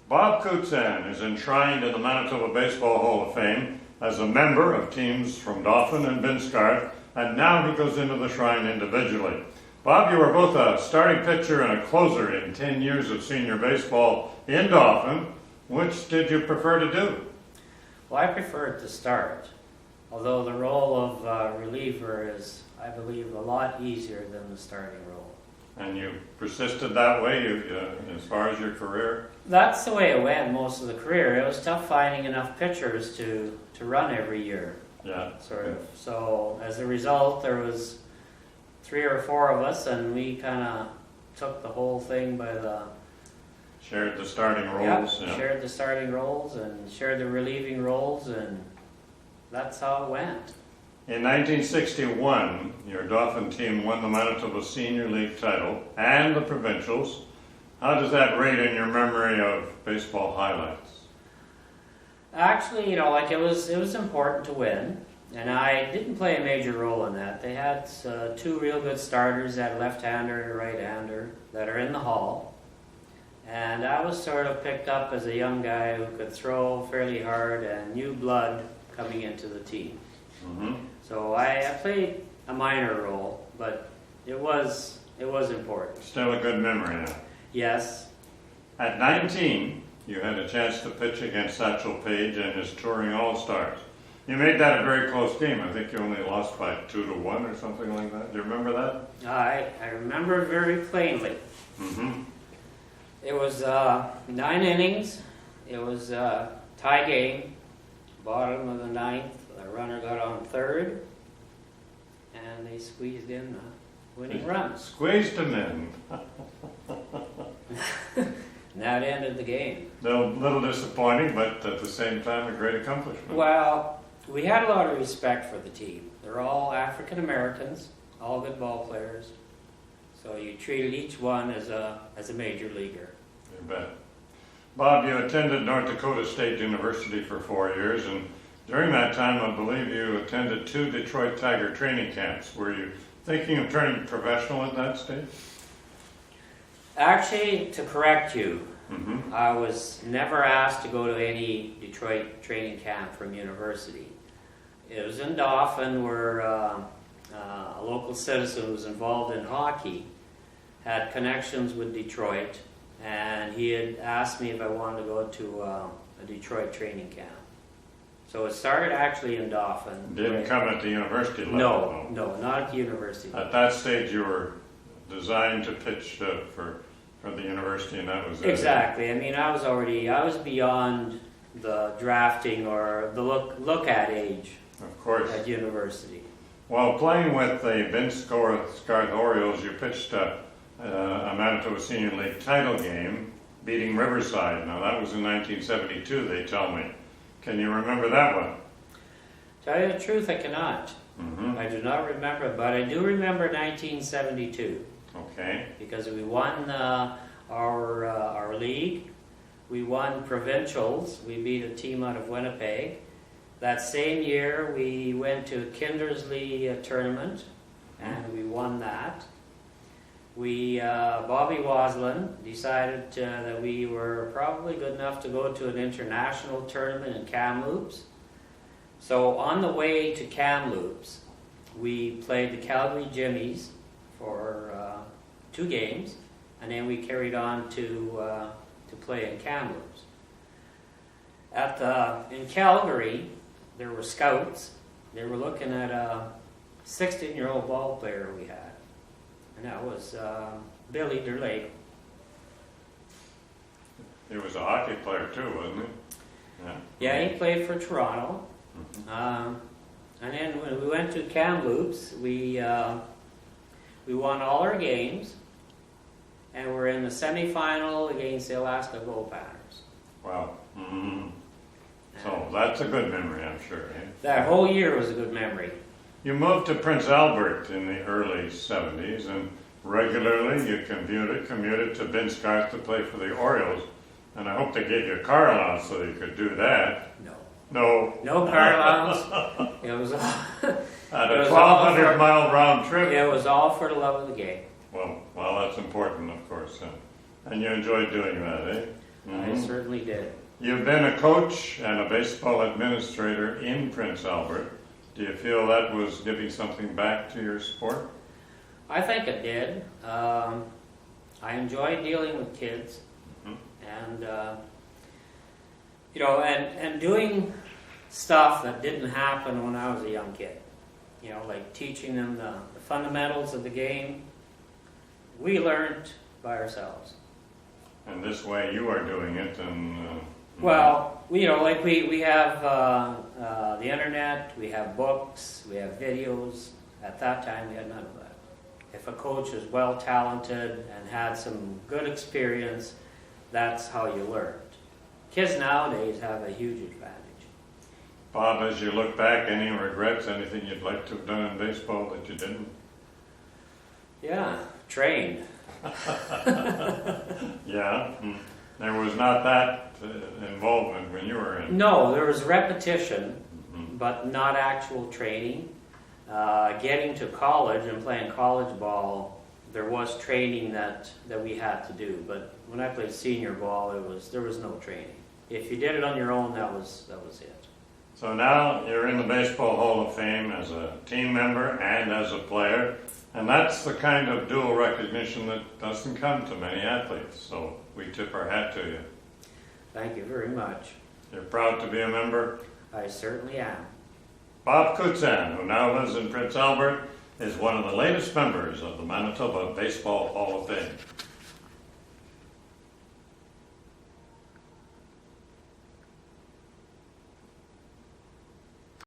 Bob Kutzan is enshrined in the Manitoba Baseball Hall of Fame as a member of teams from Dauphin and Binscarth, and now he goes into the shrine individually. Bob, you were both a starting pitcher and a closer in 10 years of senior baseball in Dauphin. Which did you prefer to do? Well, I preferred to start, although the role of reliever is, I believe, a lot easier than the starting role. And you persisted that way as far as your career? That's the way it went most of the career. It was tough finding enough pitchers to run every year. Yeah. Sort of. So as a result, there was 3 or 4 of us, and we kind of took the whole thing by the... Shared the starting roles. Yeah, shared the starting roles and shared the relieving roles, and that's how it went. In 1961, your Dauphin team won the Manitoba Senior League title and the provincials. How does that rate in your memory of baseball highlights? Actually, it was important to win, and I didn't play a major role in that. They had 2 real good starters, that left-hander and a right-hander, that are in the Hall. And I was sort of picked up as a young guy who could throw fairly hard and new blood coming into the team. Mm-hmm. So I played a minor role, but it was important. Still a good memory now. Yes. At 19, you had a chance to pitch against Satchel Paige and his touring All-Stars. You made that a very close game. I think you only lost by 2-1 or something like that. Do you remember that? I remember it very plainly. Mm-hmm. It was 9 innings. It was a tie game. Bottom of the 9th, the runner got on third, and they squeezed in the winning run. Squeezed him in. And that ended the game. A little disappointing, but at the same time a great accomplishment. Well, we had a lot of respect for the team. They're all African Americans, all good ball players. So you treated each one as a major leaguer. You bet. Bob, you attended North Dakota State University for 4 years, and during that time I believe you attended 2 Detroit Tiger training camps. Were you thinking of turning professional at that stage? Actually, to correct you, Mm-hmm. I was never asked to go to any Detroit training camp from university. It was in Dauphin where a local citizen who was involved in hockey had connections with Detroit, and he had asked me if I wanted to go to a Detroit training camp. So it started actually in Dauphin. Didn't come at the university level? No, not at the university. At that stage you were designed to pitch for the university, and that was it. Exactly. I mean, I was beyond the drafting or the look at age. Of course. At university. While playing with the Binscarth Orioles, you pitched a Manitoba Senior League title game, beating Riverside. Now that was in 1972, they tell me. Can you remember that one? Tell you the truth, I cannot. Mm-hmm. I do not remember, but I do remember 1972. Okay. Because we won our league, we won provincials, we beat a team out of Winnipeg. That same year we went to a Kindersley tournament and we won that. Bobby Waslin decided that we were probably good enough to go to an international tournament in Kamloops. So on the way to Kamloops, we played the Calgary Jimmies for 2 games, and then we carried on to play in Kamloops. In Calgary, there were scouts. They were looking at a 16-year-old ball player we had, and that was Billy Derlake. He was a hockey player too, wasn't he? Yeah, he played for Toronto. Mm-hmm. And then when we went to Kamloops, we won all our games, and we're in the semifinal against the Alaska Gold Banners. Wow. Mm-hmm. So that's a good memory, I'm sure. Eh? That whole year was a good memory. You moved to Prince Albert in the early 70s, and regularly you commuted to Binscarth to play for the Orioles. And I hope they gave you a car allowance so you could do that. No car allowance. It was at a 1,200-mile round trip. It was all for the love of the game. Well, that's important, of course. And you enjoyed doing that, eh? I certainly did. You've been a coach and a baseball administrator in Prince Albert. Do you feel that was giving something back to your sport? I think it did. I enjoy dealing with kids, and and doing stuff that didn't happen when I was a young kid. Like teaching them the fundamentals of the game. We learned by ourselves. And this way you are doing it, and Well, we have the internet, we have books, we have videos. At that time, we had none of that. If a coach is well talented and had some good experience, that's how you learned. Kids nowadays have a huge advantage. Bob, as you look back, any regrets, anything you'd like to have done in baseball that you didn't? Yeah, trained. Yeah, there was not that involvement when you were in. No, there was repetition, but not actual training. Getting to college and playing college ball, there was training that we had to do. But when I played senior ball, there was no training. If you did it on your own, that was it. So now you're in the Baseball Hall of Fame as a team member and as a player, and that's the kind of dual recognition that doesn't come to many athletes. So we tip our hat to you. Thank you very much. You're proud to be a member? I certainly am. Bob Kutzan, who now lives in Prince Albert, is one of the latest members of the Manitoba Baseball Hall of Fame.